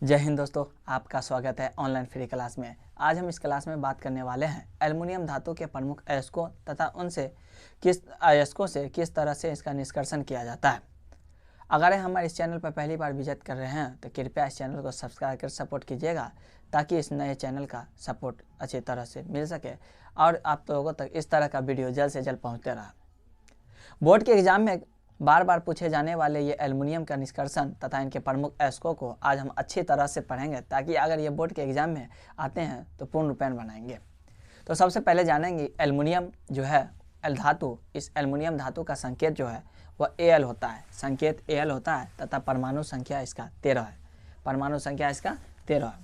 जय हिंद दोस्तों, आपका स्वागत है ऑनलाइन फ्री क्लास में। आज हम इस क्लास में बात करने वाले हैं एल्युमिनियम धातु के प्रमुख अयस्कों तथा उनसे किस अयस्कों से किस तरह से इसका निष्कर्षण किया जाता है। अगर हमारे इस चैनल पर पहली बार विजिट कर रहे हैं तो कृपया इस चैनल को सब्सक्राइब कर सपोर्ट कीजिएगा ताकि इस नए चैनल का सपोर्ट अच्छी तरह से मिल सके और आप लोगों तक इस तरह का वीडियो जल्द से जल्द पहुँचते रहा। बोर्ड के एग्जाम में बार बार पूछे जाने वाले ये एल्युमिनियम का निष्कर्षण तथा इनके प्रमुख अयस्कों को आज हम अच्छी तरह से पढ़ेंगे ताकि अगर ये बोर्ड के एग्जाम में आते हैं तो पूर्ण रूपेण बनाएंगे। तो सबसे पहले जानेंगे एल्युमिनियम जो है धातु, इस एल्युमिनियम धातु का संकेत जो है वह Al होता है, संकेत Al होता है तथा परमाणु संख्या इसका 13 है। परमाणु संख्या इसका 13 है।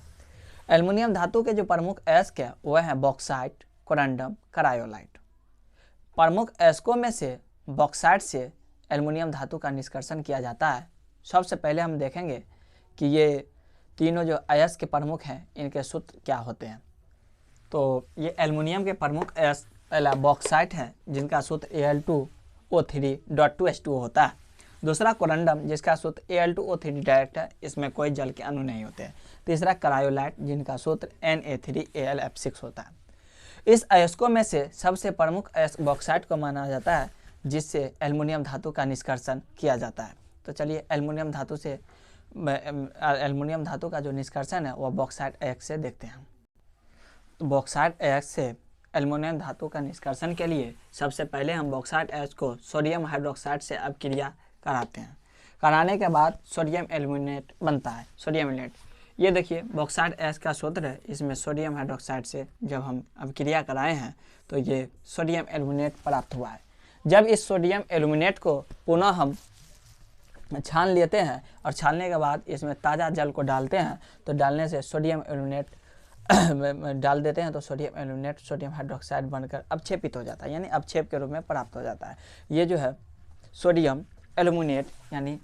एल्युमिनियम धातु के जो प्रमुख अयस्क है वह है बॉक्साइट, कोरंडम, क्रायोलाइट। प्रमुख अयस्कों में से बॉक्साइट से एल्युमिनियम धातु का निष्कर्षण किया जाता है। सबसे पहले हम देखेंगे कि ये तीनों जो अयस्क के प्रमुख हैं इनके सूत्र क्या होते हैं। तो ये एल्युमिनियम के प्रमुख अयस्क पहला बॉक्साइट है जिनका सूत्र Al2O3.2H2O होता है। दूसरा कोरंडम जिसका सूत्र Al2O3 डायरेक्ट है, इसमें कोई जल के अणु नहीं होते हैं। तीसरा क्रायोलाइट जिनका सूत्र Na3AlF6 होता है। इस अयस्कों में से सबसे प्रमुख अयस्क बॉक्साइट को माना जाता है जिससे एल्युमिनियम धातु का निष्कर्षण किया जाता है। तो चलिए एल्युमिनियम धातु का जो निष्कर्षण है वह बॉक्साइट अयस्क से देखते हैं। तो बॉक्साइट अयस्क से एल्युमिनियम धातु का निष्कर्षण के लिए सबसे पहले हम बॉक्साइट अयस्क को सोडियम हाइड्रोक्साइड से अपक्रिया कराते हैं। कराने के बाद सोडियम एल्युमिनेट बनता है। सोडियम एल्युमिनेट, ये देखिए बॉक्साइट अयस्क का सूत्र है, इसमें सोडियम हाइड्रोक्साइड से जब हम अपक्रिया कराए हैं तो ये सोडियम एल्युमिनेट प्राप्त हुआ है। जब इस सोडियम एल्युमिनेट को पुनः हम छान लेते हैं और छानने के बाद इसमें ताज़ा जल को डालते हैं तो डालने से सोडियम एल्युमिनेट डाल देते हैं तो सोडियम एल्युमिनेट सोडियम हाइड्रोक्साइड बनकर अवक्षेपित हो जाता है, यानी अवक्षेप के रूप में प्राप्त हो जाता है। ये जो है सोडियम एल्युमिनेट यानी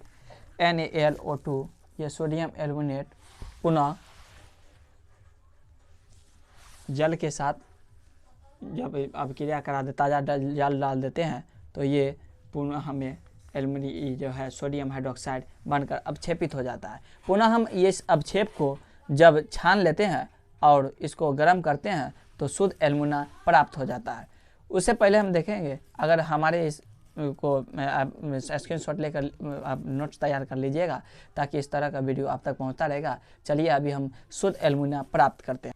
NaLO2, ये सोडियम एल्युमिनेट पुनः जल के साथ जब अपक्रिया करा दे ताज़ा जल डाल देते हैं तो ये पुनः हमें जो है सोडियम हाइड्रोक्साइड बनकर अवक्षेपित हो जाता है। पुनः हम ये इस अवक्षेप को जब छान लेते हैं और इसको गर्म करते हैं तो शुद्ध एल्युमिना प्राप्त हो जाता है। उससे पहले हम देखेंगे, अगर हमारे इस को स्क्रीनशॉट लेकर आप नोट्स तैयार कर लीजिएगा ताकि इस तरह का वीडियो आप तक पहुंचता रहेगा। चलिए अभी हम शुद्ध एल्युमिना प्राप्त करते हैं।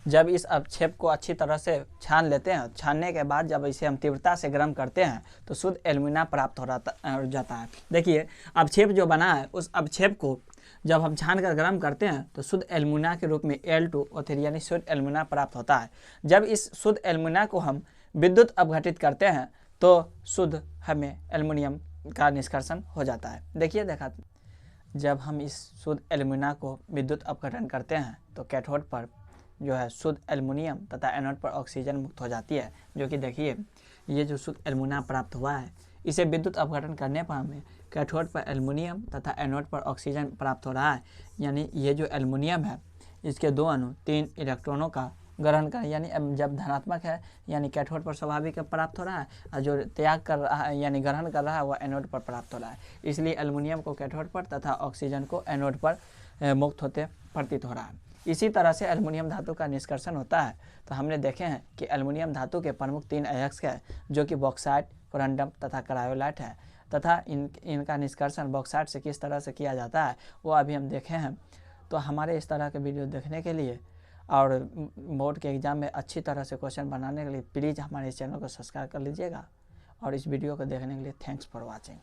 जब इस अवक्षेप को अच्छी तरह से छान लेते हैं, छानने के बाद जब इसे हम तीव्रता से गर्म करते हैं तो शुद्ध एल्युमिना प्राप्त हो जाता है। देखिए अवक्षेप जो बना है उस अवक्षेप को जब हम छान कर गर्म करते हैं तो शुद्ध एल्युमिना के रूप में Al2O3 यानी शुद्ध एल्युमिना प्राप्त होता है। जब इस शुद्ध एल्युमिना को हम विद्युत अपघटित करते हैं तो शुद्ध हमें एल्युमिनियम का निष्कर्षण हो जाता है। देखिए जब हम इस शुद्ध एल्युमिना को विद्युत अपघटन करते हैं तो कैथोड पर जो है शुद्ध एल्युमिनियम तथा एनोड पर ऑक्सीजन मुक्त हो जाती है। जो कि देखिए ये जो शुद्ध एल्युमिना प्राप्त हुआ है इसे विद्युत अपघटन करने पर हमें कैथोड पर एल्युमिनियम तथा एनोड पर ऑक्सीजन प्राप्त हो रहा है। यानी ये जो एल्युमिनियम है इसके दो अणु 3 इलेक्ट्रॉनों का ग्रहण कर, यानी जब धनात्मक है यानी कैथोड पर स्वाभाविक प्राप्त हो रहा है और जो त्याग कर रहा है यानी ग्रहण कर रहा है वह एनोड पर प्राप्त हो रहा है। इसलिए एल्युमिनियम को कैथोड पर तथा ऑक्सीजन को एनोड पर मुक्त होते प्रतीत हो रहा है। इसी तरह से एल्युमिनियम धातु का निष्कर्षण होता है। तो हमने देखे हैं कि एल्युमिनियम धातु के प्रमुख 3 अयस्क है जो कि बॉक्साइट, कोरंडम तथा क्रायोलाइट है तथा इनका निष्कर्षण बॉक्साइट से किस तरह से किया जाता है वो अभी हम देखे हैं। तो हमारे इस तरह के वीडियो देखने के लिए और बोर्ड के एग्ज़ाम में अच्छी तरह से क्वेश्चन बनाने के लिए प्लीज़ हमारे इस चैनल को सब्सक्राइब कर लीजिएगा और इस वीडियो को देखने के लिए थैंक्स फॉर वॉचिंग।